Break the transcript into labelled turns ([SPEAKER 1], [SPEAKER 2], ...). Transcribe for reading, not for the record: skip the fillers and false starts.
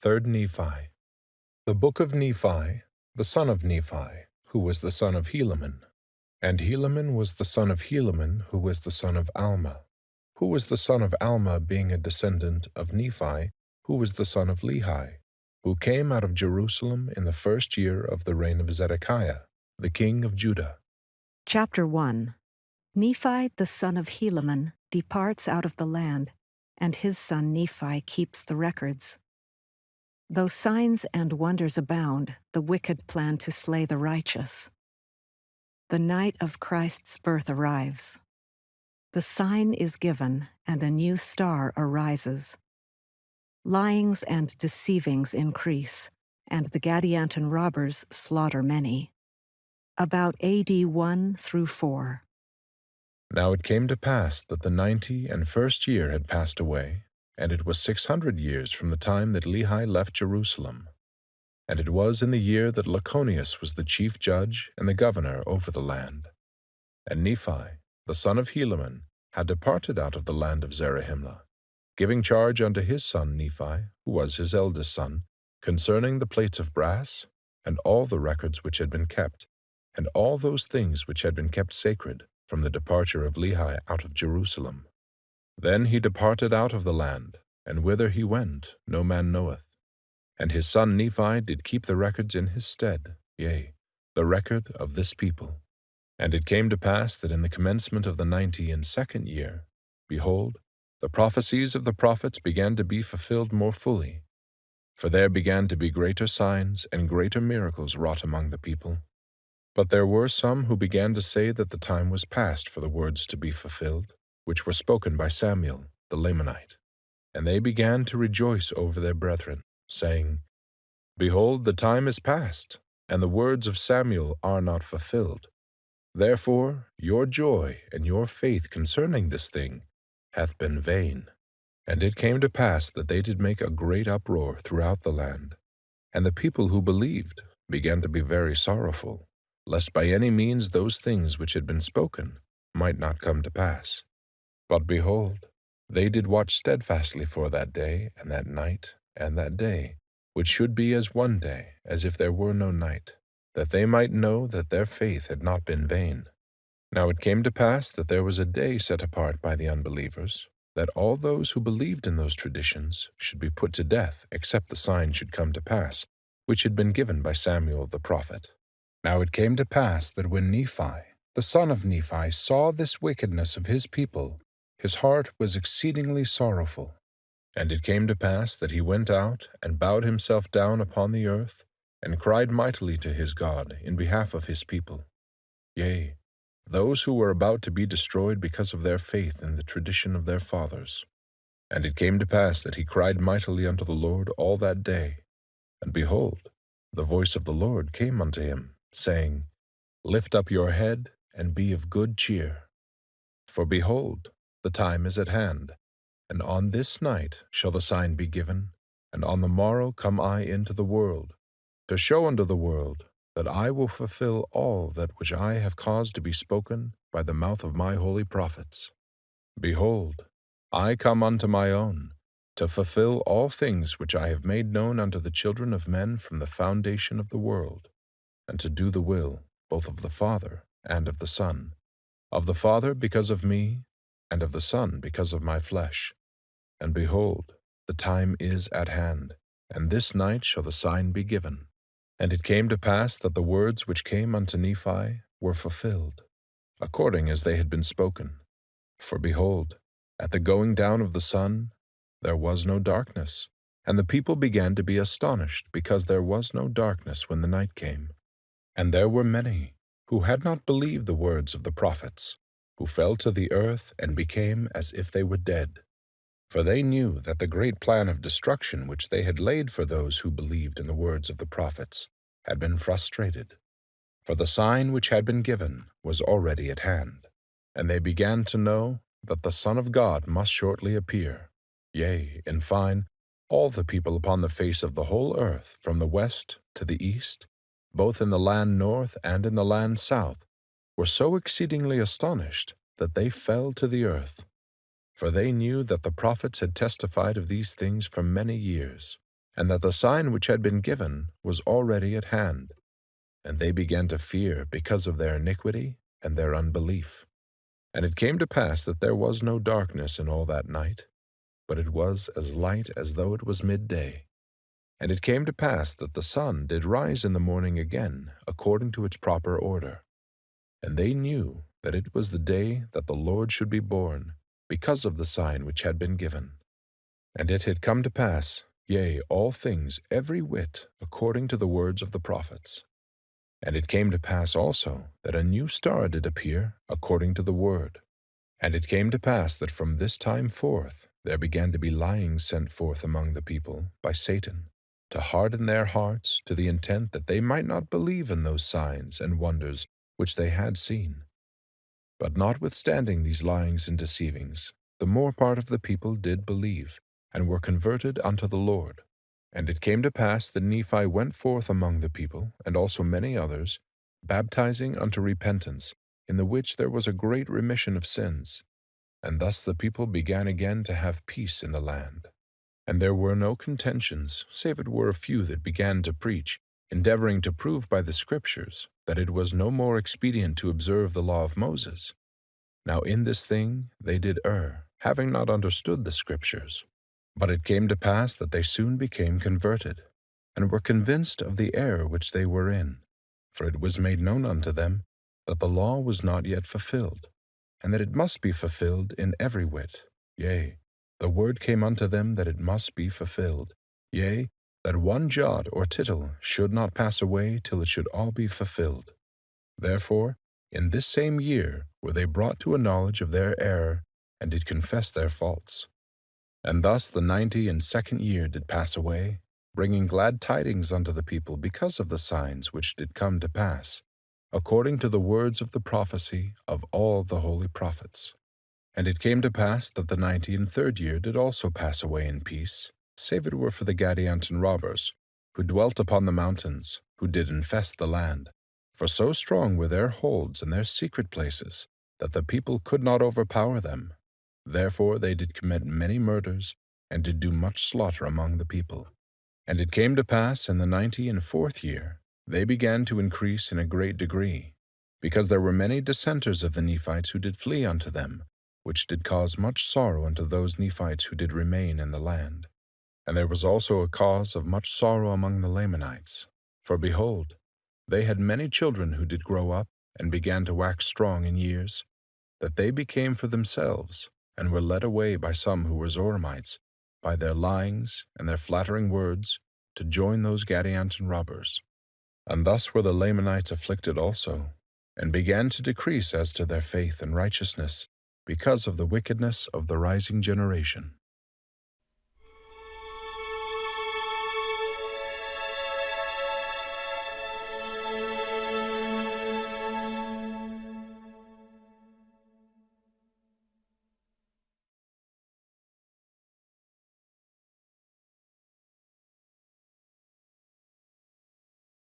[SPEAKER 1] 3 Nephi. The Book of Nephi, the son of Nephi, who was the son of Helaman. And Helaman was the son of Helaman, who was the son of Alma, who was the son of Alma, being a descendant of Nephi, who was the son of Lehi, who came out of Jerusalem in the first year of the reign of Zedekiah, the king of Judah.
[SPEAKER 2] Chapter 1. Nephi the son of Helaman departs out of the land, and his son Nephi keeps the records. Though signs and wonders abound, the wicked plan to slay the righteous. The night of Christ's birth arrives. The sign is given, and a new star arises. Lyings and deceivings increase, and the Gadianton robbers slaughter many. About AD 1 through 4.
[SPEAKER 1] Now it came to pass that the 91st year had passed away, and it was 600 years from the time that Lehi left Jerusalem. And it was in the year that Laconius was the chief judge and the governor over the land. And Nephi, the son of Helaman, had departed out of the land of Zarahemla, giving charge unto his son Nephi, who was his eldest son, concerning the plates of brass, and all the records which had been kept, and all those things which had been kept sacred, from the departure of Lehi out of Jerusalem. Then he departed out of the land, and whither he went no man knoweth. And his son Nephi did keep the records in his stead, yea, the record of this people. And it came to pass that in the commencement of the 92nd year, behold, the prophecies of the prophets began to be fulfilled more fully. For there began to be greater signs and greater miracles wrought among the people. But there were some who began to say that the time was past for the words to be fulfilled, which were spoken by Samuel the Lamanite. And they began to rejoice over their brethren, saying, Behold, the time is past, and the words of Samuel are not fulfilled. Therefore your joy and your faith concerning this thing hath been vain. And it came to pass that they did make a great uproar throughout the land. And the people who believed began to be very sorrowful, lest by any means those things which had been spoken might not come to pass. But behold, they did watch steadfastly for that day, and that night, and that day, which should be as one day, as if there were no night, that they might know that their faith had not been vain. Now it came to pass that there was a day set apart by the unbelievers, that all those who believed in those traditions should be put to death, except the sign should come to pass, which had been given by Samuel the prophet. Now it came to pass that when Nephi, the son of Nephi, saw this wickedness of his people, his heart was exceedingly sorrowful. And it came to pass that he went out and bowed himself down upon the earth, and cried mightily to his God in behalf of his people. Yea, those who were about to be destroyed because of their faith in the tradition of their fathers. And it came to pass that he cried mightily unto the Lord all that day. And behold, the voice of the Lord came unto him, saying, Lift up your head, and be of good cheer. For behold, the time is at hand, and on this night shall the sign be given, and on the morrow come I into the world, to show unto the world that I will fulfill all that which I have caused to be spoken by the mouth of my holy prophets. Behold, I come unto my own, to fulfill all things which I have made known unto the children of men from the foundation of the world, and to do the will both of the Father and of the Son, of the Father because of me, and of the Son because of my flesh. And behold, the time is at hand, and this night shall the sign be given. And it came to pass that the words which came unto Nephi were fulfilled, according as they had been spoken. For behold, at the going down of the sun there was no darkness, and the people began to be astonished, because there was no darkness when the night came. And there were many who had not believed the words of the prophets, who fell to the earth and became as if they were dead. For they knew that the great plan of destruction which they had laid for those who believed in the words of the prophets had been frustrated. For the sign which had been given was already at hand, and they began to know that the Son of God must shortly appear. Yea, in fine, all the people upon the face of the whole earth, from the west to the east, both in the land north and in the land south, were so exceedingly astonished that they fell to the earth. For they knew that the prophets had testified of these things for many years, and that the sign which had been given was already at hand. And they began to fear because of their iniquity and their unbelief. And it came to pass that there was no darkness in all that night, but it was as light as though it was midday. And it came to pass that the sun did rise in the morning again, according to its proper order. And they knew that it was the day that the Lord should be born, because of the sign which had been given. And it had come to pass, yea, all things every whit according to the words of the prophets. And it came to pass also that a new star did appear according to the word. And it came to pass that from this time forth there began to be lyings sent forth among the people by Satan, to harden their hearts to the intent that they might not believe in those signs and wonders which they had seen. But notwithstanding these lyings and deceivings, the more part of the people did believe, and were converted unto the Lord. And it came to pass that Nephi went forth among the people, and also many others, baptizing unto repentance, in the which there was a great remission of sins. And thus the people began again to have peace in the land. And there were no contentions, save it were a few that began to preach, endeavoring to prove by the Scriptures that it was no more expedient to observe the law of Moses. Now in this thing they did err, having not understood the Scriptures. But it came to pass that they soon became converted, and were convinced of the error which they were in. For it was made known unto them that the law was not yet fulfilled, and that it must be fulfilled in every whit. Yea, the word came unto them that it must be fulfilled. Yea, that one jot or tittle should not pass away till it should all be fulfilled. Therefore, in this same year were they brought to a knowledge of their error, and did confess their faults. And thus the 92nd year did pass away, bringing glad tidings unto the people because of the signs which did come to pass, according to the words of the prophecy of all the holy prophets. And it came to pass that the 93rd year did also pass away in peace, save it were for the Gadianton robbers, who dwelt upon the mountains, who did infest the land. For so strong were their holds and their secret places, that the people could not overpower them. Therefore they did commit many murders, and did do much slaughter among the people. And it came to pass in the 94th year, they began to increase in a great degree, because there were many dissenters of the Nephites who did flee unto them, which did cause much sorrow unto those Nephites who did remain in the land. And there was also a cause of much sorrow among the Lamanites. For behold, they had many children who did grow up, and began to wax strong in years, that they became for themselves, and were led away by some who were Zoramites, by their lyings and their flattering words, to join those Gadianton robbers. And thus were the Lamanites afflicted also, and began to decrease as to their faith and righteousness, because of the wickedness of the rising generation.